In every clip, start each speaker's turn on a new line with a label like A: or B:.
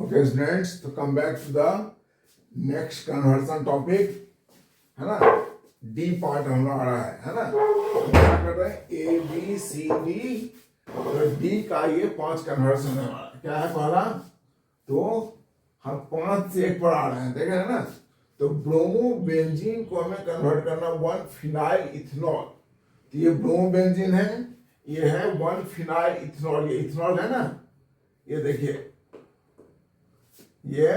A: Okay, students, to come back to the next conversion topic, है ना, D part हम लोग आ रहा है ना, हम क्या कर रहे हैं ए बी सी डी, तो डी का ये 5 कन्वर्सन है हमारा, क्या है पहला, तो हम 5 से 1 पर आ रहे हैं, देख रहे हैं ना, तो ब्रोमो बेंजीन को हमें कन्वर्ट करना 1 फिनाइल इथेनॉल, तो ये ब्रोमो बेंजीन है, ये है 1 फिनाइल इथेनॉल, ये इथेनॉल है ना, ये देखिए ये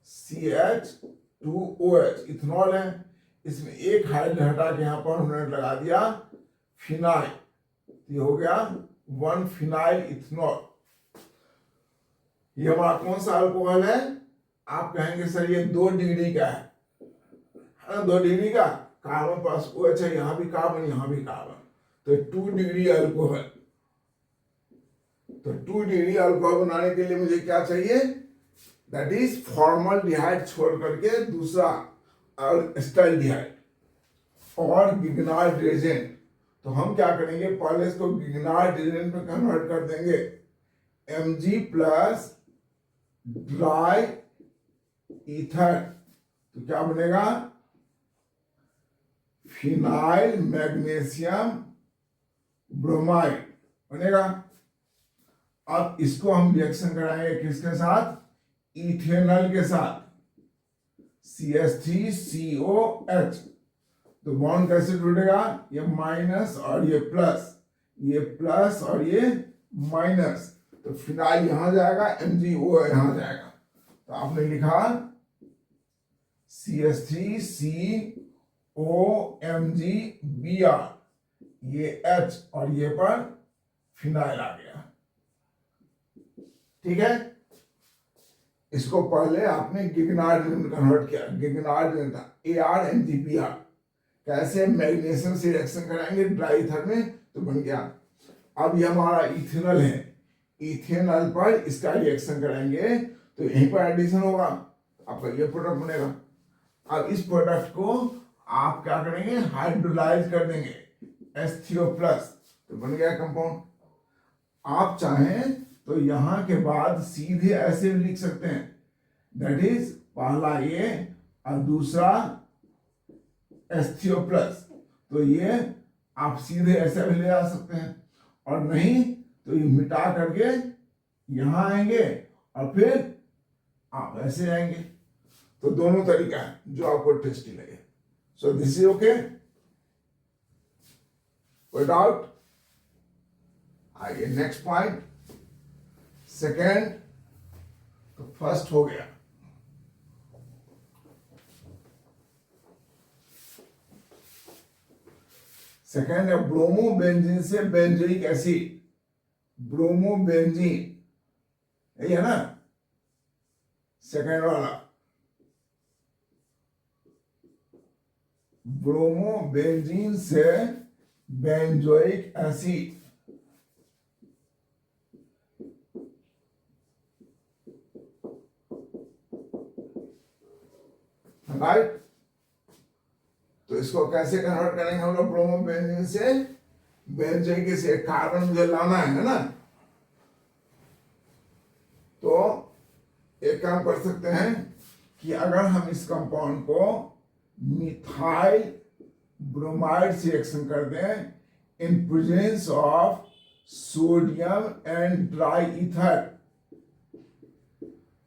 A: CH2OH इथेनॉल है, इसमें एक हाइड्रोजन हटा के यहां पर हमने लगा दिया फिनाइल, ये हो गया 1 फिनाइल इथेनॉल। ये हमारा कौन सा अल्कोहल है, आप कहेंगे सर ये 2 डिग्री का है ना, 2 डिग्री का, कार्बन प्लस OH है, यहां भी कार्बन यहां भी कार्बन, तो 2 डिग्री अल्कोहल। तो 2 डिग्री अल्कोहल बनाने के लिए मुझे क्या चाहिए, दैट इज फॉर्मल्डिहाइड छोड़ करके दूसरा एस्टाल्डिहाइड और गिगनार्ड रेजेंट। तो हम क्या करेंगे, पहले इसको गिगनार्ड रेजेंट में कन्वर्ट कर देंगे, Mg प्लस ड्राई ईथर, तो क्या बनेगा, फिनाइल मैग्नीशियम ब्रोमाइड बनेगा। अब इसको हम रिएक्शन कराएंगे किसके साथ, इथेनॉल के साथ, CH3COH, तो बॉन्ड कैसे टूटेगा, ये माइनस और ये प्लस और ये माइनस, तो फिनाइल यहां जाएगा, MgO यहां जाएगा, तो आपने लिखा CH3COMgBr, ये H और ये पर फिनाइल आ गया, ठीक है। इसको पहले आपने गिगनार्ड में कन्वर्ट किया, गिगनार्ड में था ArMgBr, कैसे मैग्नीशियम से रिएक्शन कराएंगे ड्राई ईथर में, तो बन गया। अब ये हमारा इथेनॉल है, इथेनॉल पर इसका रिएक्शन कराएंगे तो यहीं पर एडिशन होगा, आपका ये प्रोडक्ट बनेगा। अब इस प्रोडक्ट को आप क्या करेंगे, हाइड्रोलाइज कर देंगे H3O+, तो बन गया कंपाउंड। आप चाहें तो यहां के बाद सीधे ऐसे भी लिख सकते हैं, दैट इज पहला ये और दूसरा H3O+, तो ये आप सीधे ऐसे भी ले जा सकते हैं, और नहीं तो ये मिटा करके यहां आएंगे और फिर आप ऐसे आएंगे, तो दोनों तरीका है जो आपको टेस्टी लगे। सो दिस इज ओके, कोई डाउट। आइए नेक्स्ट पॉइंट, सेकेंड, तो फर्स्ट हो गया, सेकेंड है ब्रोमोबेंजीन से बेंजोइक एसिड, ब्रोमोबेंजीन, यही है ना सेकेंड वाला, ब्रोमोबेंजीन से बेंजोइक एसिड, राइट। तो इसको कैसे कन्वर्ट करेंगे हम लोग, ब्रोमोबेंजीन से बेंजोइक एसिड, कार्बन मुझे लाना है ना, तो एक काम कर सकते हैं कि अगर हम इस कंपाउंड को मिथाइल ब्रोमाइड से रिएक्शन कर दें in presence of sodium and dry ether,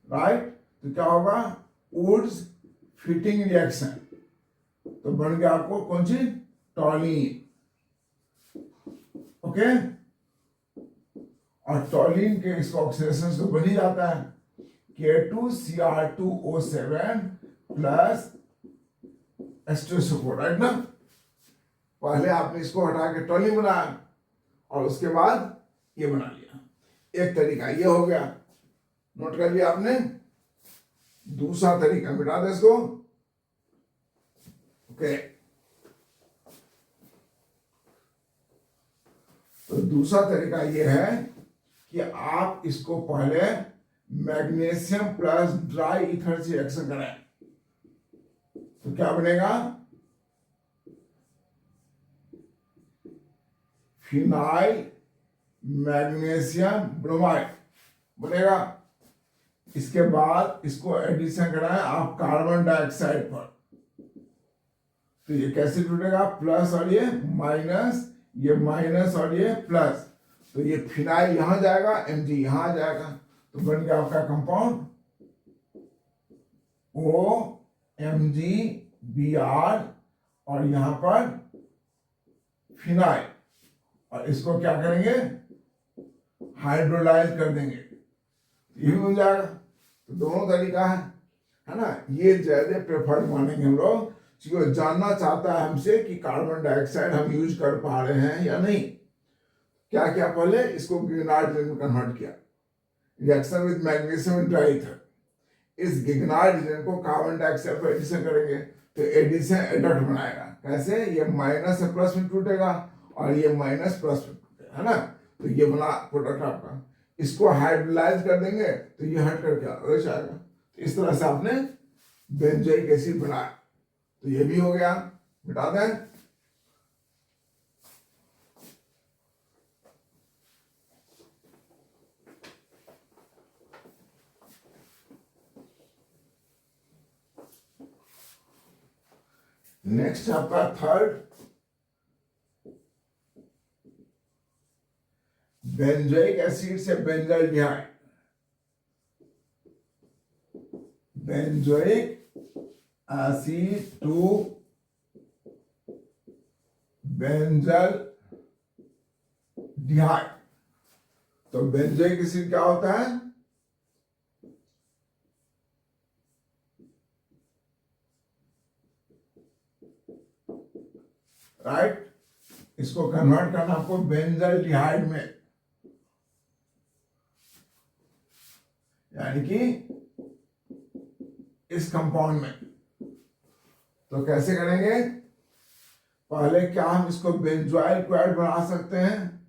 A: right, तो क्या होगा, वुड्स फिटिंग रिएक्शन, तो बन गया आपको कौन सी, टॉलिन, ओके। और टॉलिन के इस ऑक्सीडेशन तो बन ही जाता है, K2Cr2O7 प्लस H2SO4, राइट ना। पहले आपने इसको हटा के टॉलिन बनाया और उसके बाद ये बना लिया, एक तरीका ये हो गया, नोट कर लिया आपने। दूसरा तरीका, मिटा दे इसको, ओके। तो दूसरा तरीका ये है कि आप इसको पहले मैग्नीशियम प्लस ड्राई ईथर से रिएक्शन कराएं, तो क्या बनेगा, फिनाइल मैग्नीशियम ब्रोमाइड बनेगा। इसके बाद इसको एडिशन कराएं आप कार्बन डाइऑक्साइड पर, तो ये कैसे टूटेगा, प्लस और ये माइनस और ये प्लस, तो ये फिनाइल यहां जाएगा, Mg यहां जाएगा, तो बन गया आपका कंपाउंड OMgBr और यहां पर फिनाइल, और इसको क्या करेंगे, हाइड्रोलाइज कर देंगे, ये भी बन जाएगा। तो दोनों तरीका है ना। ये ज्यादा प्रेफर्ड मानेंगे हम लोग, क्योंकि जानना चाहता है हमसे कि कार्बन डाइऑक्साइड हम यूज कर पा रहे हैं या नहीं। क्या क्या पहले इसको गिगनार्ड रीजन में कन्वर्ट किया, रिएक्शन विद मैग्नीशियम ड्राइथर, इस गिगनार्ड रीजन को कार्बन डाइऑक्साइड पर एडिशन करेंगे तो एडिशन एडक्ट बनाएगा। कैसे, ये माइनस से प्लस में टूटेगा और ये माइनस प्लस में टूटेगा, है ना। तो ये बना प्रोडक्ट आपका, इसको हाइड्रोलाइज कर देंगे तो ये हट करके आएगा। तो इस तरह से आपने बेंजोइक एसिड बनाया, तो ये भी हो गया, मिटा दें। नेक्स्ट आपका थर्ड, बेंजोइक एसिड से benzaldehyde, benzoic acid to benzaldehyde. तो बेंजोइक एसिड क्या होता है, राइट, इसको कन्वर्ट करना आपको बेंजल्डिहाइड में, यानी कि इस कंपाउंड में। तो कैसे करेंगे, पहले क्या हम इसको बेंजोइल क्लोराइड बना सकते हैं,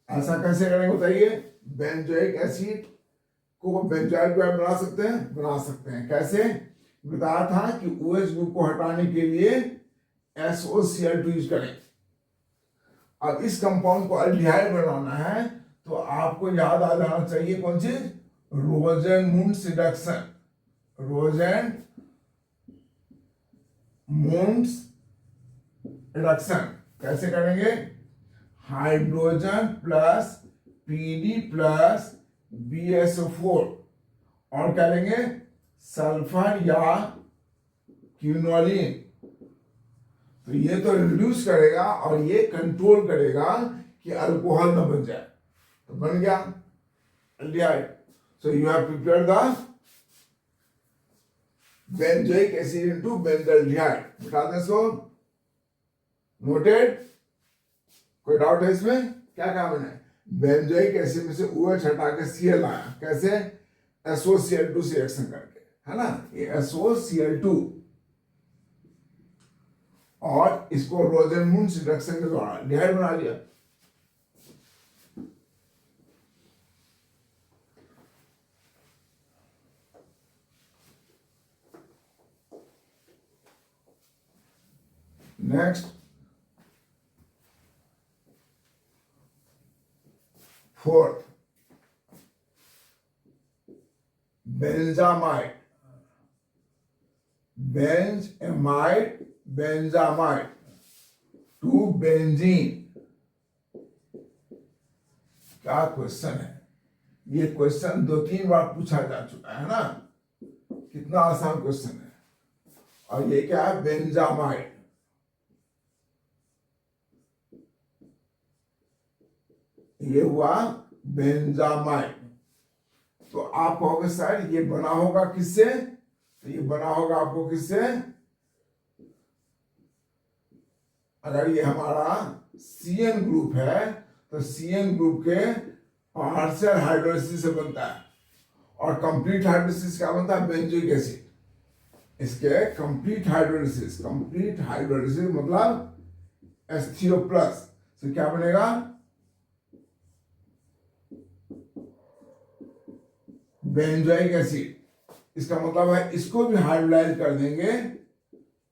A: ऐसा कैसे करेंगे बताइए। बेंजोइक एसिड को बेंजोइल क्लोराइड बना सकते हैं। कैसे, बताया था कि OH ग्रुप को हटाने के लिए SOCl2 यूज करें। अब इस कंपाउंड को अल्डिहाइड बनाना है तो आपको याद आ जाना चाहिए कौन चीज, रोजेनमुंड्स रिडक्शन, रोजेनमुंड्स रिडक्शन। कैसे करेंगे, hydrogen plus Pd plus BSO4 और क्या लेंगे, सल्फर या क्विनोलिन। तो ये तो रिड्यूस करेगा और ये कंट्रोल करेगा कि अल्कोहल न बन जाए, तो बन गया aldehyde. So you have prepared the benzoic acid into benzaldehyde. बता दें इसको, नोटेड, कोई डाउट है इसमें, क्या काम है, बेंजोइक एसिड में से OH हटा के Cl आया, कैसे, SOCl2 से रिएक्शन करके, है ना, ये SOCl2, और इसको रोजेनमुंड्स रिडक्शन के द्वारा डिहाइड बना लिया। Next, fourth, benzamide, benzamide to benzene. क्या क्वेश्चन है, ये क्वेश्चन 2-3 बार पूछा जा चुका है ना, कितना आसान क्वेश्चन है। और ये क्या है, बेंजामाइड, ये हुआ बेंजामाइड। तो आप कहोगे सर ये बना होगा किससे, तो ये बना होगा आपको किससे, अगर ये हमारा CN ग्रुप है तो CN ग्रुप के पार्शियल हाइड्रोलिसिस से बनता है, और कंप्लीट हाइड्रोलिसिस क्या बनता है, बेंजोइक एसिड। इसके कंप्लीट हाइड्रोलिसिस मतलब H3O+ से क्या बनेगा, बेंजोइक एसिड। इसका मतलब है इसको भी हाइड्रोलाइज कर देंगे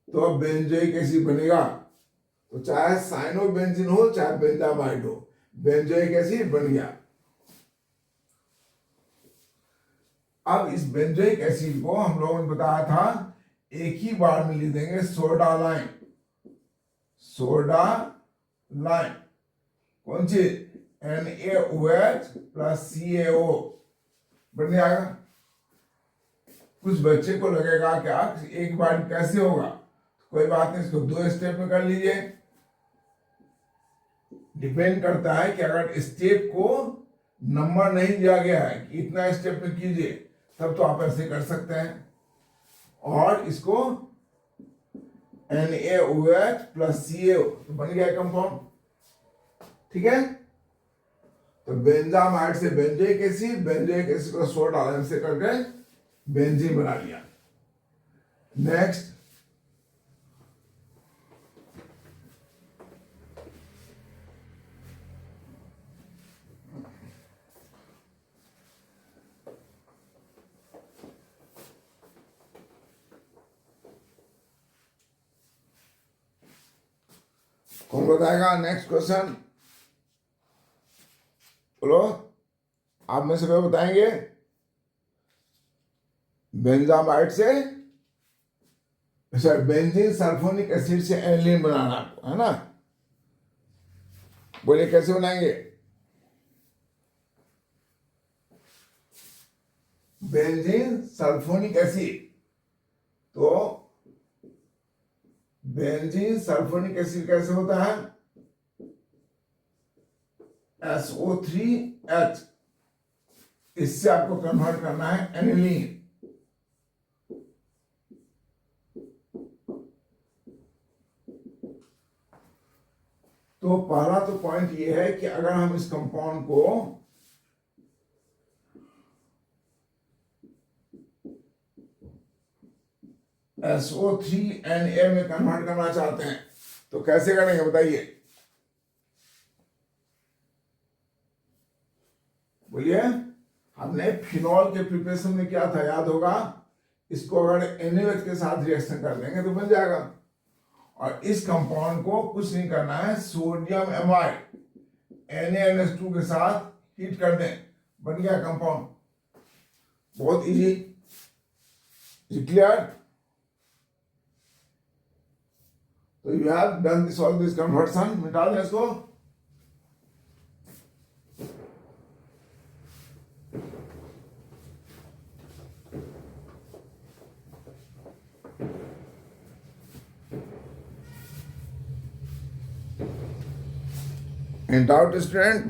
A: तो अब बेंजोइक एसिड बनेगा। तो चाहे साइनोबेंजीन हो चाहे बेंजामाइड हो, बेंजोइक एसिड बन गया। अब इस बेंजोइक एसिड को हम लोगों ने बताया था एक ही बार में लिख देंगे सोडा लाइम। सोडा लाइम कौन सी? NaOH प्लस CaO बन जाएगा। कुछ बच्चे को लगेगा क्या एक बार कैसे होगा? कोई बात नहीं, इसको 2 स्टेप में कर लीजिए। डिपेंड करता है कि अगर स्टेप को नंबर नहीं दिया गया है कि इतना स्टेप में कीजिए, तब तो आप ऐसे कर सकते हैं। और इसको NaOH प्लस CaO तो बन गया कंपाउंड, ठीक है। तो बेंजामाइड से बेंजोइक एसिड, बेंजोइक एसिड को सोडा लाइम से करके बेंजीन बना लिया। नेक्स्ट, कौन बताएगा नेक्स्ट क्वेश्चन? बोलो, आप में से कोई बताएंगे? बेंजामाइड से सर बेंजीन सल्फोनिक एसिड से एनिलीन बनाना आपको, है ना? बोलिए कैसे बनाएंगे? बेंजीन सल्फोनिक एसिड, तो बेंजीन सल्फोनिक एसिड कैसे होता है? SO3H, इससे आपको कन्वर्ट करना है एनिलीन। तो पहला तो पॉइंट ये है कि अगर हम इस कंपाउंड को SO3Na में कन्वर्ट करना चाहते हैं तो कैसे करेंगे बताइए? बोलिए। हमने फिनॉल के प्रिपरेशन में क्या था याद होगा? इसको अगर NaOH के साथ रिएक्शन कर देंगे तो बन जाएगा। और इस कंपाउंड को कुछ नहीं करना है, सोडियम एमाइड NaNH2 के साथ हीट कर दें, बन गया कंपाउंड। बहुत इजी, क्लियर? तो you have done this all this conversion. मिटा दें इसको। Any doubt, student?